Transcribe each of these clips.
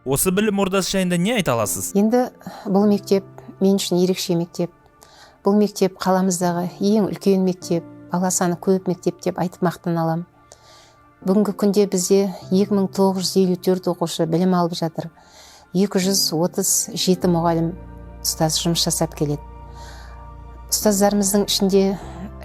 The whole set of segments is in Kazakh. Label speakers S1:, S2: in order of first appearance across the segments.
S1: Осы білім ордасы жайында не айта аласыз?
S2: Енді бұл мектеп мен үшін ерекше мектеп. Бұл мектеп қаламыздағы ең үлкен мектеп, бала саны көп мектеп деп айтып мақтана аламын. Бүгінгі күнде бізде 2954 оқушы білім алып жатыр. 237 мұғалім ұстаз жұмыс жасап келеді. Ұстаздарымыздың ішінде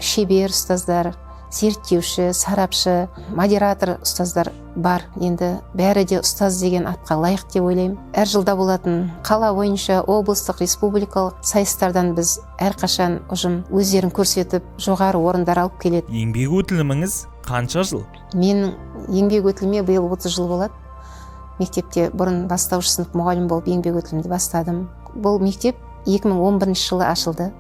S2: шебер ұстаздар, зерттеуші, сарапшы, модератор ұстаздар бар. Енді бәрі де ұстаз деген атқа лайық деп ойлаймын. Әр жылда болатын қала бойынша облыстық, республикалық сайыстардан біз әрқашан ұжым өздерін көрсетіп, жоғары орындар алып келеді.
S1: Еңбек өтіліміңіз қанша жыл?
S2: Менің еңбек өтіліме биыл 30 жыл болады. Мектепте бұрын бастауыш сынып мұғалім болып еңбек өтілімді бастадым. Бұл мектеп 2011 жылы ашылды.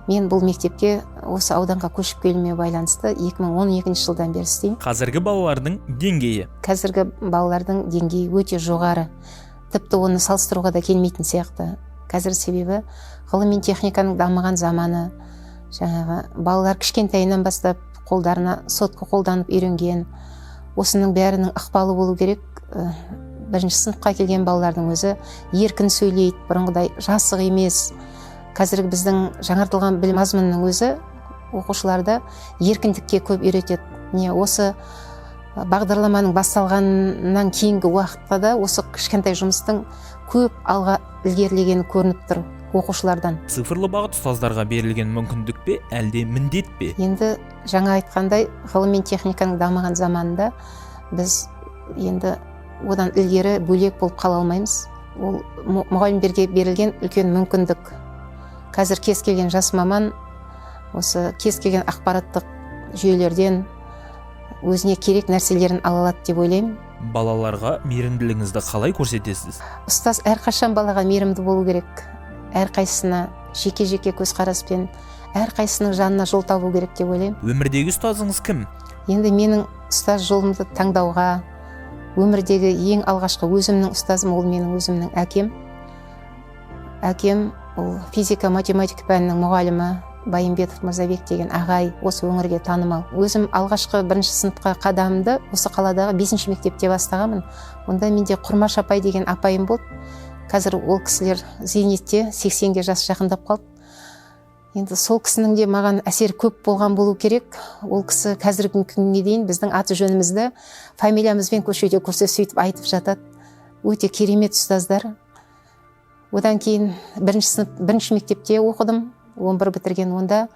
S2: Мен бұл мектепке осы ауданға көшіп келуіме байланысты 2012 жылдан бері істеймін.
S1: Қазіргі балалардың деңгейі?
S2: Қазіргі балалардың деңгейі өте жоғары. Тіпті оны салыстыруға да келмейтін сияқты. Қазір себебі ғылым мен техниканың дамыған заманы, жаңағы балалар кішкентайынан бастап қолдарына сотка қолданып үйренген. Осының бәрінің ықпалы болу керек. Бірінші сыныпқа келген балалардың өзі еркін сөйлейді, бұрынғыдай жасық емес. Қазіргі біздің жаңартылған білім мазмұнының өзі оқушыларды еркіндікке көп үйретеді. Осы бағдарламаның басталғаннан кейінгі уақытта да осы кішкентай жұмыстың көп алға ілгерілегені көрініп тұр оқушылардан.
S1: Цифрлы бағыт ұстаздарға берілген мүмкіндік пе, әлде міндет пе?
S2: Енді жаңа айтқандай, ғылым мен техниканың дамыған заманында біз енді одан ілгері бөлек болып қала алмаймыз. Ол мұғалімдерге берілген үлкен мүмкіндік. Қазір кез келген жас маман осы кез келген ақпараттық жүйелерден өзіне керек нәрселерін ала алады деп ойлаймын.
S1: Балаларға мейірімділігіңізді қалай көрсетесіз?
S2: Ұстаз әрқашан балаға мейірімді болу керек. Әрқайсысына жеке-жеке көзқараспен, әрқайсысының жанына жол табу керек деп ойлаймын.
S1: Өмірдегі ұстазыңыз кім?
S2: Енді менің ұстаз жолымды таңдауға, өмірдегі ең алғашқы өзімнің ұстазым ол менің өзімнің әкем. Әкем ол физика-математика пәнінің мұғалімі Байымбетов Мырзабек деген ағай, осы өңірге танымал. Өзім алғашқы бірінші сыныпқа қадамымды осы қаладағы 5-ші мектепте бастағанмын. Онда менде Құрмаш апай деген апайым болды. Қазір ол кісілер зейнетте, 80-ге жас жақындап қалды. Енді сол кісінің де маған әсері көп болған болу керек. Ол кісі қазіргі күнге дейін біздің аты жөнімізді фамилиямызбен көшеде көрсе сөйтіп айтып жатады. Өте керемет ұстаздар. Одан кейін бірінші мектепте оқыдым, 11 бітірген. Онда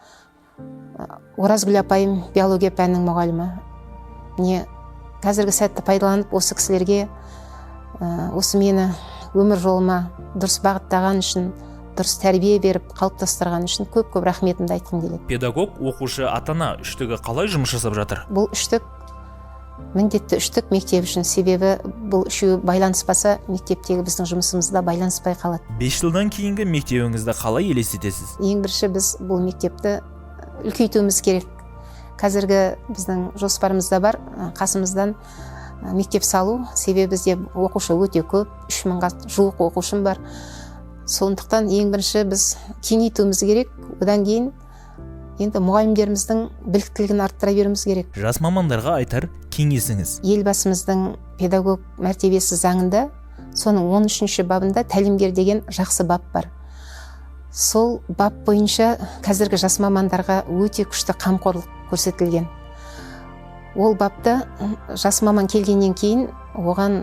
S2: Оразгүл апайым биология пәнінің мұғалімі. Қазіргі сәтті пайдаланып осы кісілерге осы мені өмір жолыма дұрыс бағыттаған үшін, дұрыс тәрбие беріп қалыптастырған үшін көп-көп рахметімді айтқым келеді.
S1: Педагог, оқушы, ата-ана үштігі қалай жұмыс жасап жатыр?
S2: Бұл үштік міндетті үштік мектеп үшін, себебі бұл үшеуі байланыспаса мектептегі біздің жұмысымызда байланыспай қалады.
S1: 5 жылдан кейінгі мектебіңізді қалай елестетесіз?
S2: Ең бірінші біз бұл мектепті үлкейтуіміз керек. Қазіргі біздің жоспарымызда бар, қасымыздан мектеп салу, себебі бізде оқушы өте көп, 3000-ға жуық оқушым бар. Сондықтан ең бірінші біз кеңейтуіміз керек. Одан кейін енді мұғалімдеріміздің біліктілігін арттыра беруіміз керек.
S1: Жас мамандарға айтар кеңесіңіз?
S2: Елбасымыздың педагог мәртебесі заңында, соның 13-ші бабында тәлімгер деген жақсы бап бар. Сол бап бойынша қазіргі жас мамандарға өте күшті қамқорлық көрсетілген. Ол бапта жас маман келгеннен кейін оған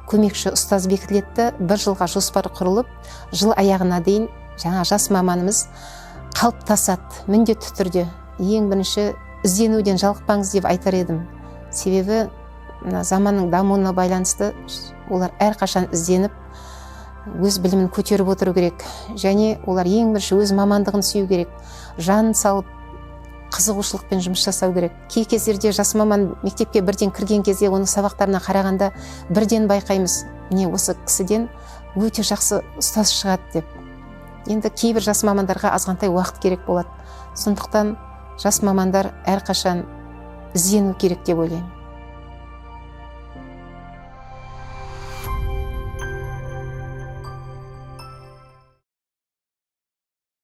S2: көмекші ұстаз бекітіледі, 1 жылға жоспар құрылып, жыл аяғына дейін жаңа жас маманымыз қалыптасады міндетті түрде. Ең бірінші ізденуден жалықпаңыз деп айтар едім. Себебі заманның дамуына байланысты олар әрқашан ізденіп, өз білімін көтеріп отыру керек. Және олар ең бірінші өз мамандығын сүю керек. Жанын салып, қызығушылықпен жұмыс жасау керек. Кей кездерде жас маман мектепке бірден кірген кезде оның сабақтарына қарағанда бірден байқаймыз, осы кісіден өте жақсы ұстаз шығады деп. Енді кейбір жас мамандарға азғантай уақыт керек болады. Сондықтан жас мамандар әрқашан іздену керек деп ойлаймын.